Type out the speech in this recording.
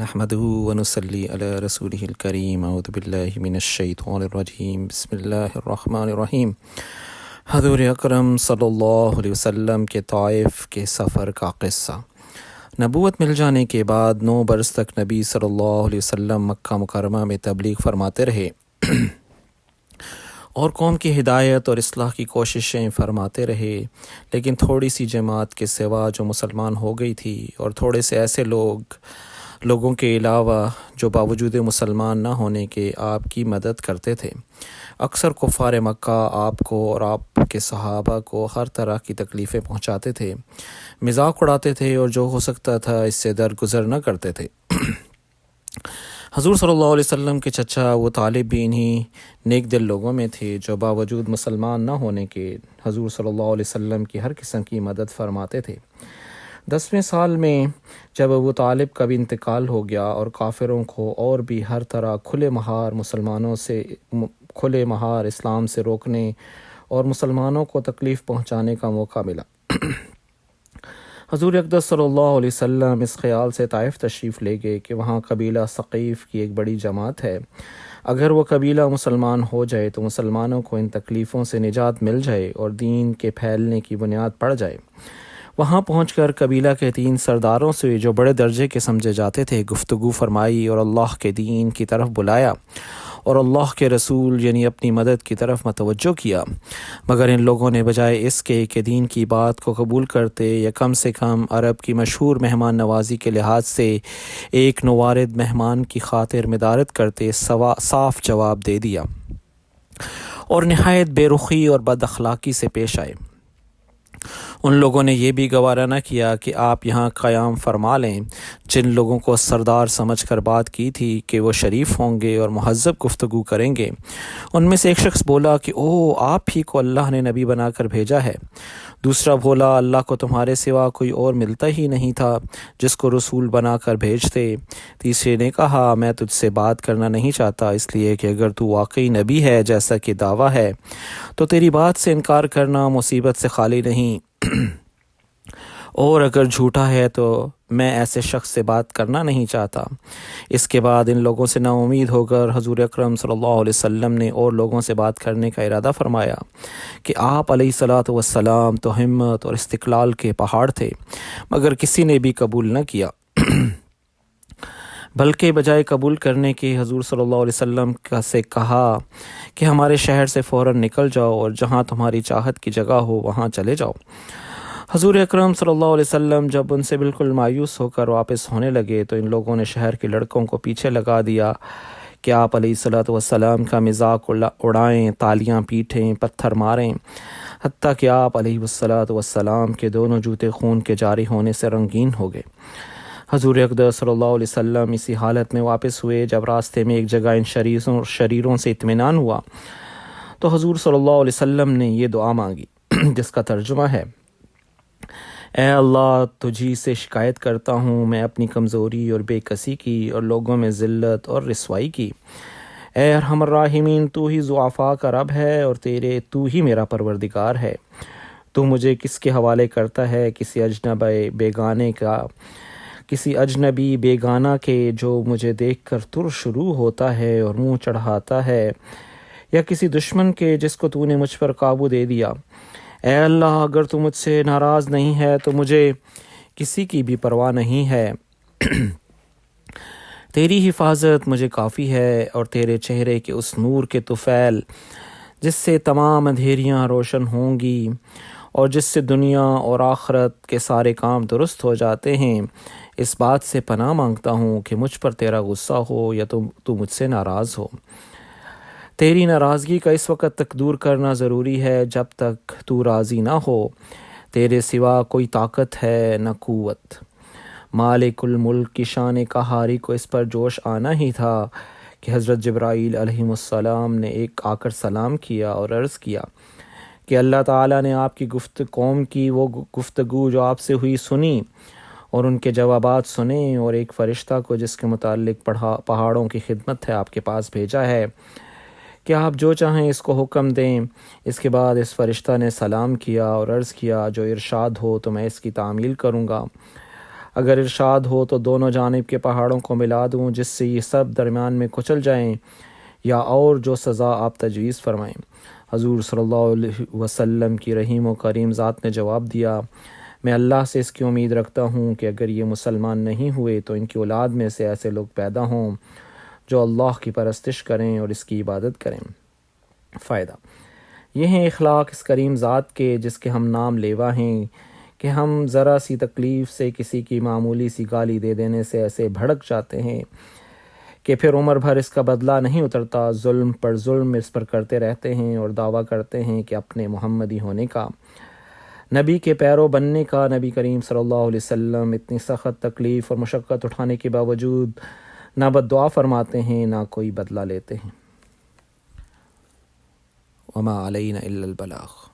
نحمده ونصلي على رسوله الكريم اعوذ باللہ من الشیطان الرجیم بسم اللہ الرحمن الرحیم۔ حضور اکرم صلی اللہ علیہ وسلم کے طائف کے سفر کا قصہ۔ نبوت مل جانے کے بعد 9 برس تک نبی صلی اللہ علیہ وسلم مکہ مکرمہ میں تبلیغ فرماتے رہے اور قوم کی ہدایت اور اصلاح کی کوششیں فرماتے رہے، لیکن تھوڑی سی جماعت کے سوا جو مسلمان ہو گئی تھی اور تھوڑے سے ایسے لوگوں کے علاوہ جو باوجود مسلمان نہ ہونے کے آپ کی مدد کرتے تھے، اکثر کفار مکہ آپ کو اور آپ کے صحابہ کو ہر طرح کی تکلیفیں پہنچاتے تھے، مذاق اڑاتے تھے اور جو ہو سکتا تھا اس سے درگزر نہ کرتے تھے۔ حضور صلی اللہ علیہ وسلم کے چچا ابو طالب بھی انہی نیک دل لوگوں میں تھے جو باوجود مسلمان نہ ہونے کے حضور صلی اللہ علیہ وسلم کی ہر قسم کی مدد فرماتے تھے۔ 10ویں سال میں جب ابو طالب کا بھی انتقال ہو گیا اور کافروں کو اور بھی ہر طرح کھلے مہار اسلام سے روکنے اور مسلمانوں کو تکلیف پہنچانے کا موقع ملا، حضور اقدس صلی اللہ علیہ وسلم اس خیال سے طائف تشریف لے گئے کہ وہاں قبیلہ ثقیف کی ایک بڑی جماعت ہے، اگر وہ قبیلہ مسلمان ہو جائے تو مسلمانوں کو ان تکلیفوں سے نجات مل جائے اور دین کے پھیلنے کی بنیاد پڑ جائے۔ وہاں پہنچ کر قبیلہ کے 3 سرداروں سے جو بڑے درجے کے سمجھے جاتے تھے گفتگو فرمائی اور اللہ کے دین کی طرف بلایا اور اللہ کے رسول یعنی اپنی مدد کی طرف متوجہ کیا، مگر ان لوگوں نے بجائے اس کے کہ دین کی بات کو قبول کرتے یا کم سے کم عرب کی مشہور مہمان نوازی کے لحاظ سے ایک نوارد مہمان کی خاطر مدارت کرتے صاف جواب دے دیا اور نہایت بے رخی اور بد اخلاقی سے پیش آئے۔ ان لوگوں نے یہ بھی گوارا نہ کیا کہ آپ یہاں قیام فرما لیں۔ جن لوگوں کو سردار سمجھ کر بات کی تھی کہ وہ شریف ہوں گے اور مہذب گفتگو کریں گے، ان میں سے ایک شخص بولا کہ آپ ہی کو اللہ نے نبی بنا کر بھیجا ہے۔ دوسرا بولا اللہ کو تمہارے سوا کوئی اور ملتا ہی نہیں تھا جس کو رسول بنا کر بھیجتے۔ تیسرے نے کہا میں تجھ سے بات کرنا نہیں چاہتا اس لیے کہ اگر تو واقعی نبی ہے جیسا کہ دعویٰ ہے تو تیری بات سے انکار کرنا مصیبت سے خالی نہیں، اور اگر جھوٹا ہے تو میں ایسے شخص سے بات کرنا نہیں چاہتا۔ اس کے بعد ان لوگوں سے نا امید ہو کر حضور اکرم صلی اللہ علیہ وسلم نے اور لوگوں سے بات کرنے کا ارادہ فرمایا کہ آپ علیہ الصلاۃ والسلام تو ہمت اور استقلال کے پہاڑ تھے، مگر کسی نے بھی قبول نہ کیا، بلکہ بجائے قبول کرنے کے حضور صلی اللہ علیہ وسلم سے کہا کہ ہمارے شہر سے فوراً نکل جاؤ اور جہاں تمہاری چاہت کی جگہ ہو وہاں چلے جاؤ۔ حضور اکرم صلی اللہ علیہ وسلم جب ان سے بالکل مایوس ہو کر واپس ہونے لگے تو ان لوگوں نے شہر کے لڑکوں کو پیچھے لگا دیا کہ آپ علیہ الصلاۃ والسلام کا مذاق اڑائیں، تالیاں پیٹیں، پتھر ماریں، حتیٰ کہ آپ علیہ الصلاۃ والسلام کے دونوں جوتے خون کے جاری ہونے سے رنگین ہو گئے۔ حضور اقدس صلی اللہ علیہ وسلم اسی حالت میں واپس ہوئے۔ جب راستے میں ایک جگہ ان شریروں سے اطمینان ہوا تو حضور صلی اللہ علیہ وسلم نے یہ دعا مانگی جس کا ترجمہ ہے، اے اللہ تجھی سے شکایت کرتا ہوں میں اپنی کمزوری اور بے کسی کی اور لوگوں میں ذلت اور رسوائی کی۔ اے ارحم الراحمین تو ہی ضعفاء کا رب ہے اور تو ہی میرا پروردگار ہے۔ تو مجھے کس کے حوالے کرتا ہے؟ کسی اجنبی بیگانہ کے جو مجھے دیکھ کر تر شروع ہوتا ہے اور منہ چڑھاتا ہے، یا کسی دشمن کے جس کو تو نے مجھ پر قابو دے دیا؟ اے اللہ اگر تو مجھ سے ناراض نہیں ہے تو مجھے کسی کی بھی پرواہ نہیں ہے، تیری حفاظت مجھے کافی ہے اور تیرے چہرے کے اس نور کے طفیل جس سے تمام اندھیریاں روشن ہوں گی اور جس سے دنیا اور آخرت کے سارے کام درست ہو جاتے ہیں، اس بات سے پناہ مانگتا ہوں کہ مجھ پر تیرا غصہ ہو یا تو مجھ سے ناراض ہو۔ تیری ناراضگی کا اس وقت تک دور کرنا ضروری ہے جب تک تو راضی نہ ہو۔ تیرے سوا کوئی طاقت ہے نہ قوت۔ مالک الملک کی شان قہاری کو اس پر جوش آنا ہی تھا کہ حضرت جبرائیل علیہ السلام نے آ کر سلام کیا اور عرض کیا کہ اللہ تعالیٰ نے آپ کی قوم کی وہ گفتگو جو آپ سے ہوئی سنی اور ان کے جوابات سنے، اور ایک فرشتہ کو جس کے متعلق پہاڑوں کی خدمت ہے آپ کے پاس بھیجا ہے کہ آپ جو چاہیں اس کو حکم دیں۔ اس کے بعد اس فرشتہ نے سلام کیا اور عرض کیا جو ارشاد ہو تو میں اس کی تعمیل کروں گا۔ اگر ارشاد ہو تو دونوں جانب کے پہاڑوں کو ملا دوں جس سے یہ سب درمیان میں کچل جائیں، یا اور جو سزا آپ تجویز فرمائیں۔ حضور صلی اللہ علیہ وسلم کی رحیم و کریم ذات نے جواب دیا، میں اللہ سے اس کی امید رکھتا ہوں کہ اگر یہ مسلمان نہیں ہوئے تو ان کی اولاد میں سے ایسے لوگ پیدا ہوں جو اللہ کی پرستش کریں اور اس کی عبادت کریں۔ فائدہ یہ ہیں اخلاق اس کریم ذات کے جس کے ہم نام لیوا ہیں کہ ہم ذرا سی تکلیف سے کسی کی معمولی سی گالی دے دینے سے ایسے بھڑک جاتے ہیں کہ پھر عمر بھر اس کا بدلہ نہیں اترتا، ظلم پر ظلم اس پر کرتے رہتے ہیں اور دعویٰ کرتے ہیں کہ اپنے محمدی ہونے کا، نبی کے پیرو بننے کا۔ نبی کریم صلی اللہ علیہ وسلم اتنی سخت تکلیف اور مشقت اٹھانے کے باوجود نہ بد دعا فرماتے ہیں نہ کوئی بدلہ لیتے ہیں۔ وما علینا الا البلاغ۔